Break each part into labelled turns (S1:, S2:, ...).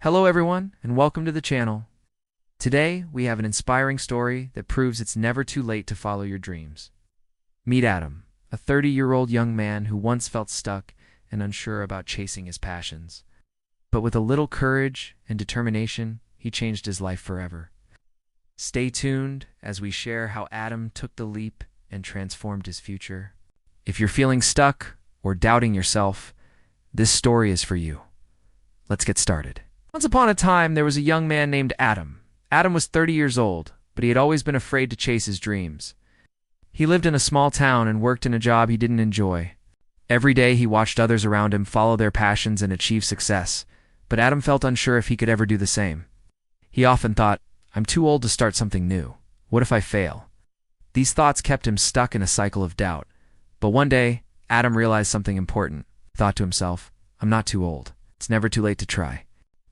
S1: Hello everyone, and welcome to the channel. Today, we have an inspiring story that proves it's never too late to follow your dreams. Meet Adam, a 30-year-old young man who once felt stuck and unsure about chasing his passions. But with a little courage and determination, he changed his life forever. Stay tuned as we share how Adam took the leap and transformed his future. If you're feeling stuck or doubting yourself, this story is for you. Let's get started. Once upon a time, there was a young man named Adam. Adam was 30 years old, but he had always been afraid to chase his dreams. He lived in a small town and worked in a job he didn't enjoy. Every day he watched others around him follow their passions and achieve success, but Adam felt unsure if he could ever do the same. He often thought, "I'm too old to start something new. What if I fail?" These thoughts kept him stuck in a cycle of doubt. But one day, Adam realized something important. He thought to himself, "I'm not too old. It's never too late to try.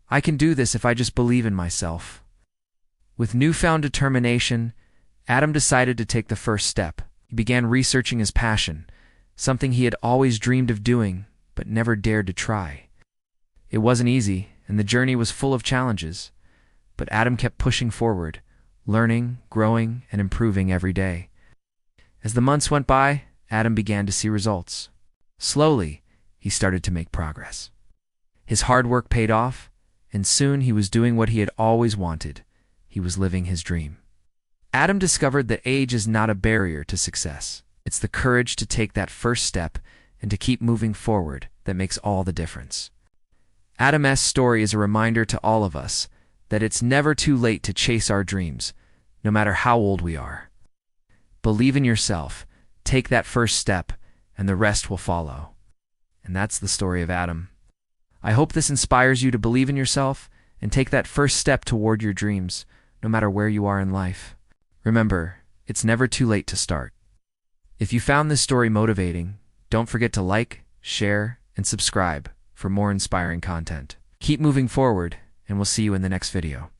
S1: I can do this if I just believe in myself." With newfound determination, Adam decided to take the first step. He began researching his passion, something he had always dreamed of doing, but never dared to try. It wasn't easy, and the journey was full of challenges. But Adam kept pushing forward, learning, growing, and improving every day. As the months went by, Adam began to see results. Slowly, he started to make progress. His hard work paid off, and soon he was doing what he had always wanted. He was living his dream. Adam discovered that age is not a barrier to success. It's the courage to take that first step and to keep moving forward that makes all the difference. Adam's story is a reminder to all of us that it's never too late to chase our dreams, no matter how old we are. Believe in yourself, take that first step, and the rest will follow. And that's the story of Adam. I hope this inspires you to believe in yourself and take that first step toward your dreams, no matter where you are in life. Remember, it's never too late to start. If you found this story motivating, don't forget to like, share, and subscribe for more inspiring content. Keep moving forward, and we'll see you in the next video.